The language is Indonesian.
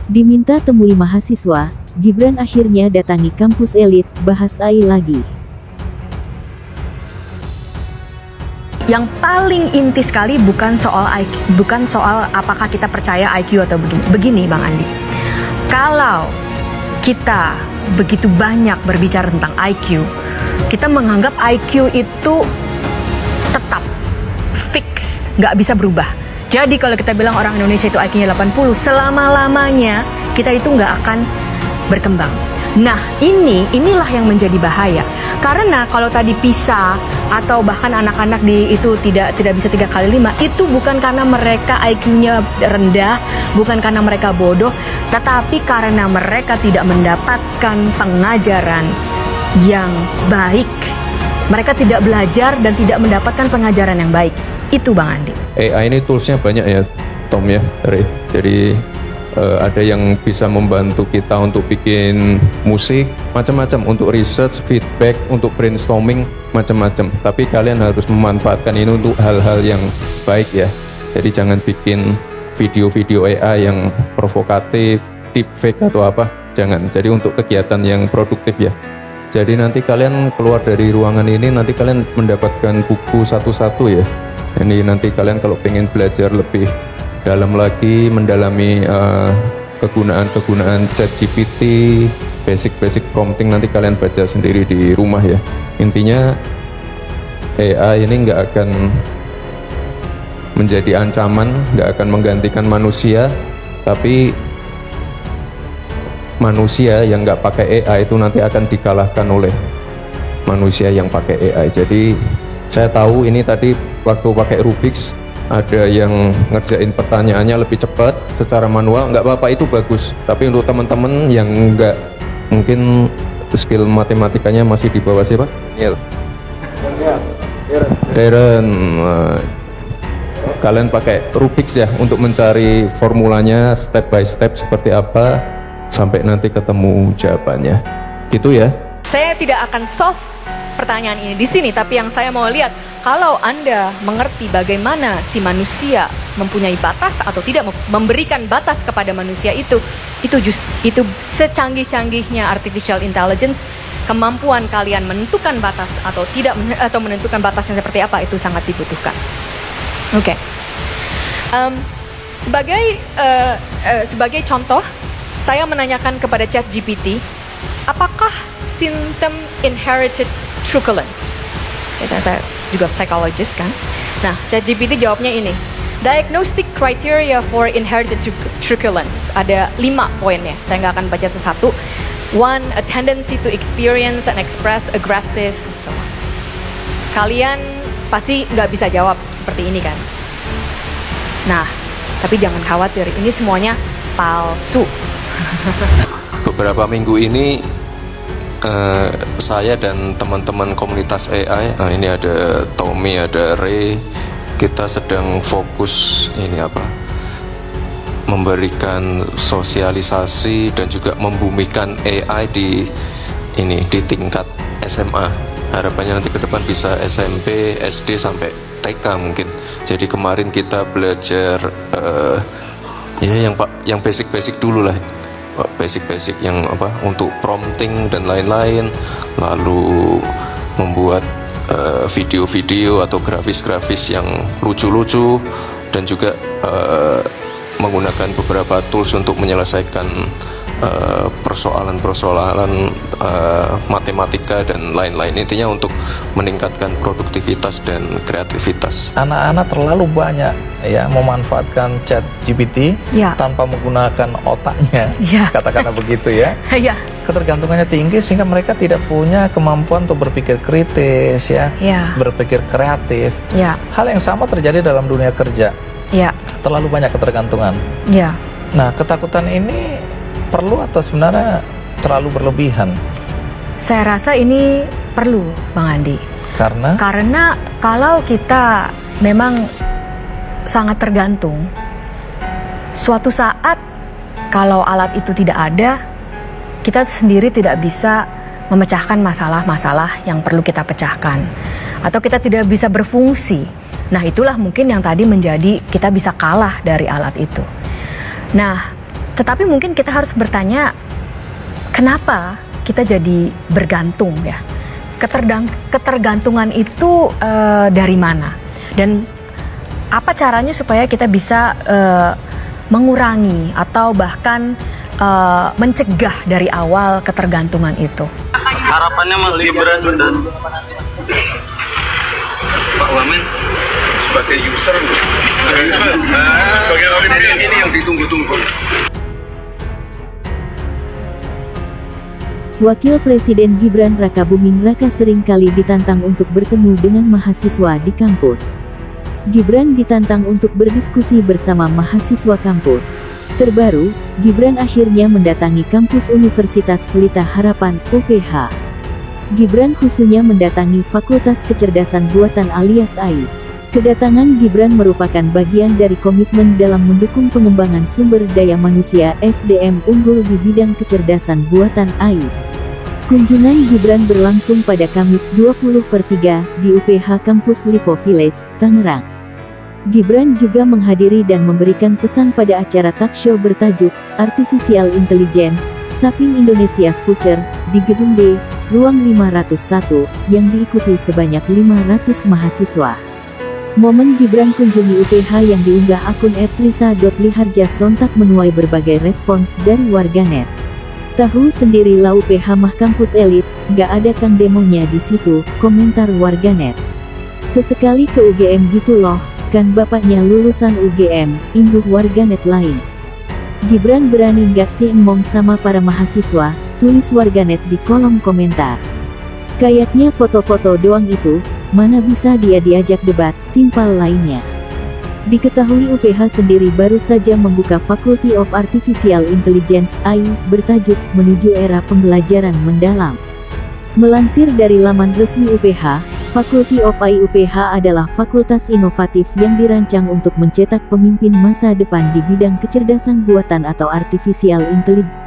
Diminta temui mahasiswa, Gibran akhirnya datangi kampus elit, bahas AI lagi. Yang paling inti sekali bukan soal IQ, bukan soal apakah kita percaya IQ atau begini. Begini Bang Andi, kalau kita begitu banyak berbicara tentang IQ, kita menganggap IQ itu tetap fix, nggak bisa berubah. Jadi kalau kita bilang orang Indonesia itu IQ-nya 80, selama-lamanya kita itu nggak akan berkembang. Nah, inilah yang menjadi bahaya. Karena kalau tadi PISA atau bahkan anak-anak itu tidak bisa 3 kali 5, itu bukan karena mereka IQ-nya rendah, bukan karena mereka bodoh, tetapi karena mereka tidak mendapatkan pengajaran yang baik. Mereka tidak belajar dan tidak mendapatkan pengajaran yang baik. Itu Bang Andi. AI ini toolsnya banyak ya, Tom ya, Ray. Jadi ada yang bisa membantu kita untuk bikin musik, macam-macam, untuk research, feedback, untuk brainstorming, macam-macam. Tapi kalian harus memanfaatkan ini untuk hal-hal yang baik ya. Jadi jangan bikin video-video AI yang provokatif, deepfake atau apa, jangan. Jadi untuk kegiatan yang produktif ya. Jadi nanti kalian keluar dari ruangan ini, nanti kalian mendapatkan buku satu-satu ya. Ini nanti kalian kalau pengen belajar lebih dalam lagi, mendalami kegunaan-kegunaan ChatGPT, basic prompting, nanti kalian baca sendiri di rumah ya. Intinya AI ini nggak akan menjadi ancaman, nggak akan menggantikan manusia, tapi manusia yang nggak pakai AI itu nanti akan dikalahkan oleh manusia yang pakai AI. Jadi saya tahu ini tadi waktu pakai Rubik's ada yang ngerjain pertanyaannya lebih cepat secara manual, nggak apa-apa, itu bagus. Tapi untuk teman-teman yang nggak, mungkin skill matematikanya masih di bawah siapa? Darren. Kalian pakai Rubik's ya untuk mencari formulanya step by step seperti apa sampai nanti ketemu jawabannya. Gitu ya. Saya tidak akan solve pertanyaan ini di sini, tapi yang saya mau lihat, kalau Anda mengerti bagaimana si manusia mempunyai batas atau tidak memberikan batas kepada manusia itu secanggih-canggihnya artificial intelligence, kemampuan kalian menentukan batas atau tidak, atau menentukan batasnya seperti apa, itu sangat dibutuhkan. Oke. Sebagai contoh, saya menanyakan kepada ChatGPT, apakah symptom inherited truculence? Saya juga psikologis kan. Nah, ChatGPT jawabnya ini. Diagnostic criteria for inherited truculence. Ada 5 poinnya. Saya nggak akan baca satu. 1, a tendency to experience and express aggressive, and so on. Kalian pasti nggak bisa jawab seperti ini kan. Nah, tapi jangan khawatir, ini semuanya palsu. Beberapa minggu ini saya dan teman-teman komunitas AI, ini ada Tommy, ada Ray, kita sedang fokus memberikan sosialisasi dan juga membumikan AI di tingkat SMA. Harapannya nanti ke depan bisa SMP, SD sampai TK mungkin. Jadi kemarin kita belajar yang basic dulu lah. Basic yang untuk prompting dan lain-lain, lalu membuat video-video atau grafis-grafis yang lucu-lucu, dan juga menggunakan beberapa tools untuk menyelesaikan persoalan-persoalan matematika dan lain-lain. Intinya untuk meningkatkan produktivitas dan kreativitas. Anak-anak terlalu banyak ya memanfaatkan ChatGPT tanpa menggunakan otaknya, katakanlah begitu ya. Ketergantungannya tinggi sehingga mereka tidak punya kemampuan untuk berpikir kritis berpikir kreatif. Hal yang sama terjadi dalam dunia kerja. Terlalu banyak ketergantungan. Nah, ketakutan ini perlu atau sebenarnya terlalu berlebihan? Saya rasa ini perlu, Bang Andi. Karena kalau kita memang sangat tergantung, suatu saat kalau alat itu tidak ada, kita sendiri tidak bisa memecahkan masalah-masalah yang perlu kita pecahkan, atau kita tidak bisa berfungsi. Nah, itulah mungkin yang tadi menjadi kita bisa kalah dari alat itu. Nah, Tetapi mungkin kita harus bertanya, kenapa kita jadi bergantung ya? Ketergantungan itu dari mana? Dan apa caranya supaya kita bisa mengurangi atau bahkan mencegah dari awal ketergantungan itu? Harapannya Mas Gibran dan Pak Wamen sebagai user, sebagai ini yang ditunggu-tunggu. Wakil Presiden Gibran Rakabuming Raka seringkali ditantang untuk bertemu dengan mahasiswa di kampus. Gibran ditantang untuk berdiskusi bersama mahasiswa kampus. Terbaru, Gibran akhirnya mendatangi kampus Universitas Pelita Harapan (UPH). Gibran khususnya mendatangi Fakultas Kecerdasan Buatan alias AI. Kedatangan Gibran merupakan bagian dari komitmen dalam mendukung pengembangan sumber daya manusia (SDM) unggul di bidang kecerdasan buatan AI. Kunjungan Gibran berlangsung pada Kamis 20/3 di UPH Kampus Lipo Village, Tangerang. Gibran juga menghadiri dan memberikan pesan pada acara talkshow bertajuk Artificial Intelligence, Shaping Indonesia's Future di Gedung D, Ruang 501, yang diikuti sebanyak 500 mahasiswa. Momen Gibran kunjungi UPH yang diunggah akun @lisa.liharja sontak menuai berbagai respons dari warganet. Tahu sendirilah UPH mah kampus elit, nggak ada kang demonya di situ, komentar warganet. Sesekali ke UGM gitu loh, kan bapaknya lulusan UGM, induh warganet lain. Gibran berani nggak sih ngomong sama para mahasiswa, tulis warganet di kolom komentar. Kayaknya foto-foto doang itu, mana bisa dia diajak debat, timpal lainnya. Diketahui UPH sendiri baru saja membuka Faculty of Artificial Intelligence AI bertajuk Menuju Era Pembelajaran Mendalam. Melansir dari laman resmi UPH, Faculty of AI UPH adalah fakultas inovatif yang dirancang untuk mencetak pemimpin masa depan di bidang kecerdasan buatan atau artificial intelligence.